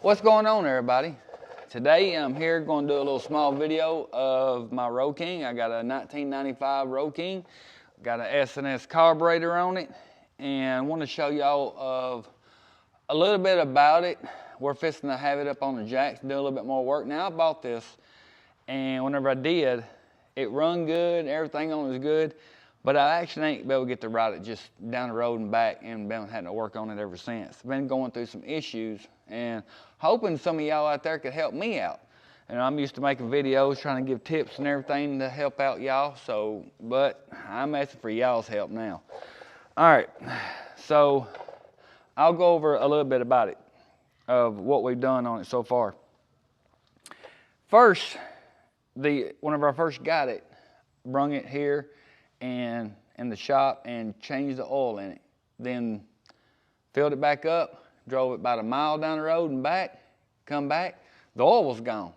What's going on, everybody? Today I'm here going to do a little small video of my Road King. I got a 1995 Road King, got an S&S carburetor on it, and I want to show y'all of a little bit about it. We're fixing to have it up on the jacks, do a little bit more work. Now I bought this, and whenever I did, it run good, everything on it was good, but I actually ain't been able to get to ride it just down the road and back, and been having to work on it ever since. Been going through some issues and hoping some of y'all out there could help me out. And I'm used to making videos, trying to give tips and everything to help out y'all. But I'm asking for y'all's help now. All right, so I'll go over a little bit about it, of what we've done on it so far. First, whenever I first got it, brung it here and in the shop and changed the oil in it. Then filled it back up, drove it about a mile down the road and back, come back, the oil was gone.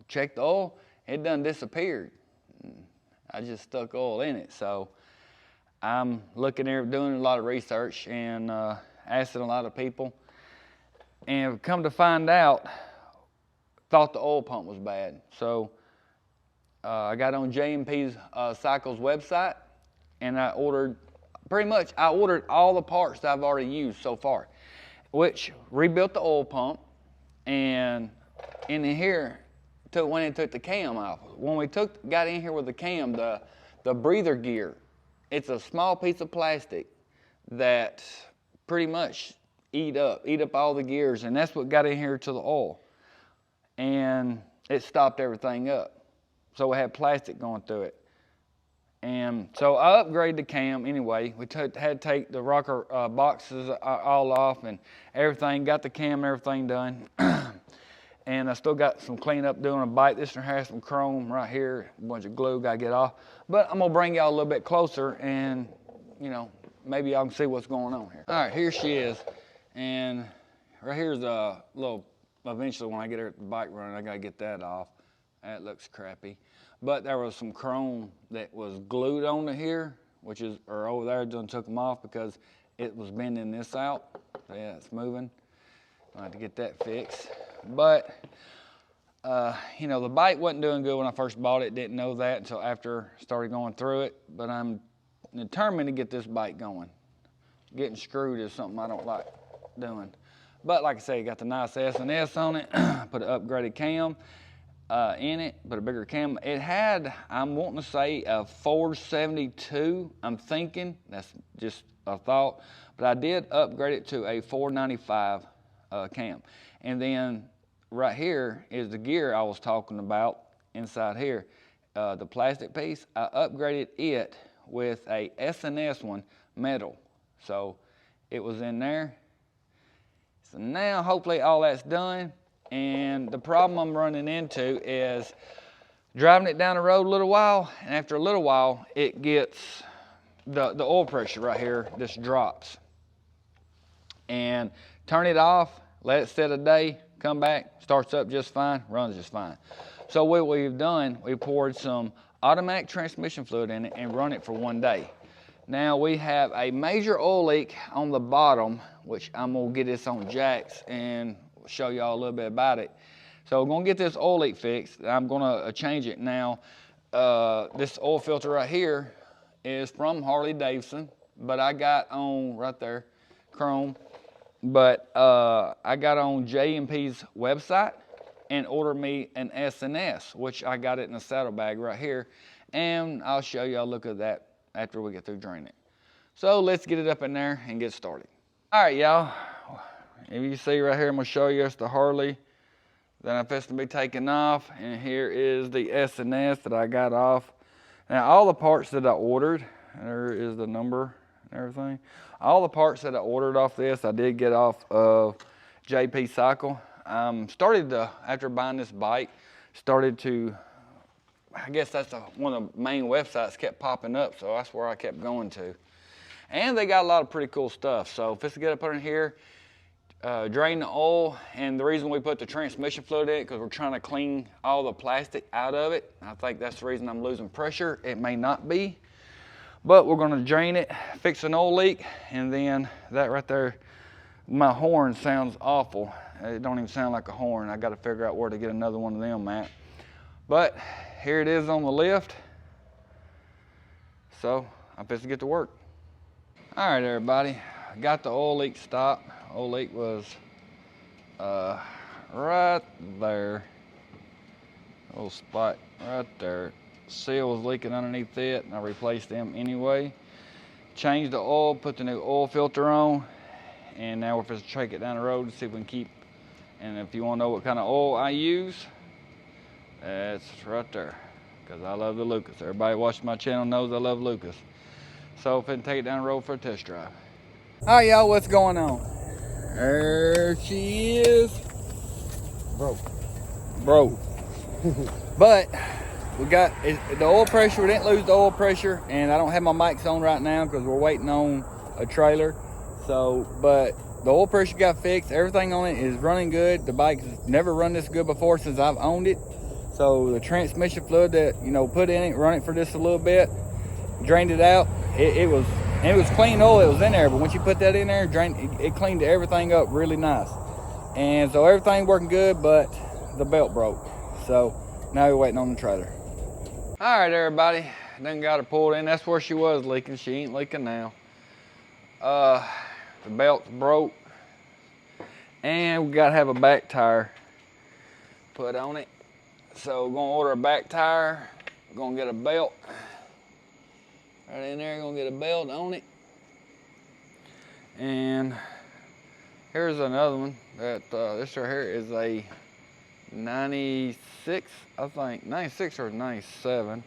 Checked the oil, it done disappeared. I just stuck oil in it. So I'm looking there, doing a lot of research and asking a lot of people. And come to find out, thought the oil pump was bad. So I got on J&P's Cycles website, and I ordered all the parts that I've already used so far, which rebuilt the oil pump. And in here, when it took the cam off, when we got in here with the cam, the breather gear, it's a small piece of plastic that pretty much eat up all the gears, and that's what got in here to the oil, and it stopped everything up. So we had plastic going through it. And so I upgraded the cam anyway. We had to take the rocker boxes all off and everything, got the cam and everything done. And I still got some cleanup doing a bike. This one has some chrome right here, a bunch of glue got to get off. But I'm gonna bring y'all a little bit closer and, maybe y'all can see what's going on here. All right, here she is. And right here's a little, eventually when I get her the bike running, I gotta get that off. That looks crappy. But there was some chrome that was glued onto here, or over there, done took them off because it was bending this out. So yeah, it's moving. I have to get that fixed. But, the bike wasn't doing good when I first bought it. Didn't know that until after I started going through it. But I'm determined to get this bike going. Getting screwed is something I don't like doing. But like I say, got the nice S&S on it. Put an upgraded cam in it, put a bigger cam. It had, I'm wanting to say, a 472, I'm thinking. That's just a thought. But I did upgrade it to a 495 cam. And then right here is the gear I was talking about inside here. The plastic piece, I upgraded it with a S&S one, metal. So it was in there. So now hopefully all that's done. And the problem I'm running into is driving it down the road a little while, and after a little while, it gets, the oil pressure right here just drops. And turn it off, let it sit a day, come back, starts up just fine, runs just fine. So what we've done, we poured some automatic transmission fluid in it and run it for one day. Now we have a major oil leak on the bottom, which I'm gonna get this on jacks and show y'all a little bit about it. So we're gonna get this oil leak fixed. I'm gonna change it now. This oil filter right here is from Harley Davidson, but I got on right there, chrome. But I got on J&P's website and ordered me an S&S, which I got it in a saddlebag right here. And I'll show y'all a look at that after we get through draining it. So let's get it up in there and get started. All right, y'all. If you see right here, I'm gonna show you it's the Harley that I'm fixing to be taking off, and here is the S&S that I got off. Now all the parts that I ordered, there is the number and everything. All the parts that I ordered off this, I did get off of JP Cycle. After buying this bike, I guess that's one of the main websites kept popping up, so that's where I kept going to. And they got a lot of pretty cool stuff. So if it's to get up in here, drain the oil, and the reason we put the transmission fluid in it because we're trying to clean all the plastic out of it. I think that's the reason I'm losing pressure. It may not be, but we're going to drain it, fix an oil leak, and then that right there My horn sounds awful. It don't even sound like a horn. I got to figure out where to get another one of them at. But here it is on the lift. So I'm supposed to get to work. All right, everybody. I got the oil leak stopped. Oil leak was right there. A little spot right there. Seal was leaking underneath it, and I replaced them anyway. Changed the oil, put the new oil filter on, and now we're supposed to take it down the road to see if we can keep. And if you want to know what kind of oil I use, that's right there, because I love the Lucas. Everybody watching my channel knows I love Lucas. So if I can take it down the road for a test drive. All right, y'all, what's going on? There she is. Broke. But we got the oil pressure. We didn't lose the oil pressure, and I don't have my mics on right now because we're waiting on a trailer. So, but the oil pressure got fixed. Everything on it is running good. The bike's never run this good before since I've owned it. So the transmission fluid that put in it, run it for just a little bit, drained it out. It was clean oil that was in there, but once you put that in there, it cleaned everything up really nice. And so everything working good, but the belt broke. So now we're waiting on the trailer. All right, everybody, then got her pulled in. That's where she was leaking. She ain't leaking now. The belt's broke, and we gotta have a back tire put on it. So we're gonna order a back tire. We're gonna get a belt right in there. Gonna get a belt on it. And here's another one that this right here is a 96, I think, 96 or 97.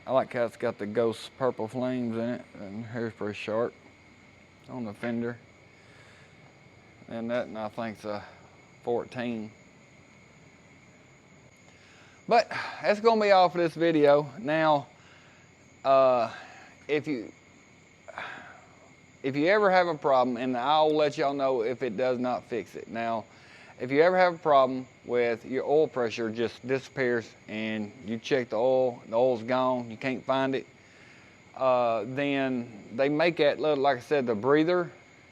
I like how it's got the ghost purple flames in it, and here's pretty sharp on the fender. And that, I think's a 14. But that's gonna be all for this video. Now, if you ever have a problem, and I'll let y'all know if it does not fix it. Now, if you ever have a problem with your oil pressure just disappears and you check the oil's gone, you can't find it, then they make that little, like I said, the breather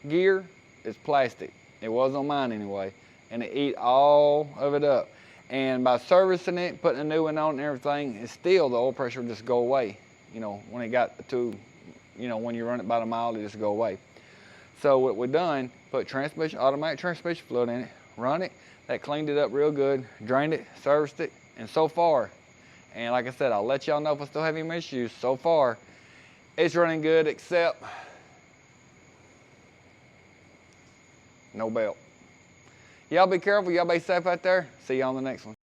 gear is plastic. It was on mine anyway, and it eat all of it up. And by servicing it, putting a new one on and everything, it's still the oil pressure will just go away. When it got to, when you run it about a mile, it just go away. So what we've done, put automatic transmission fluid in it, run it, that cleaned it up real good, drained it, serviced it, and so far, and like I said, I'll let y'all know if I still have any issues. So far, it's running good, except no belt. Y'all be careful, y'all be safe out there. See y'all on the next one.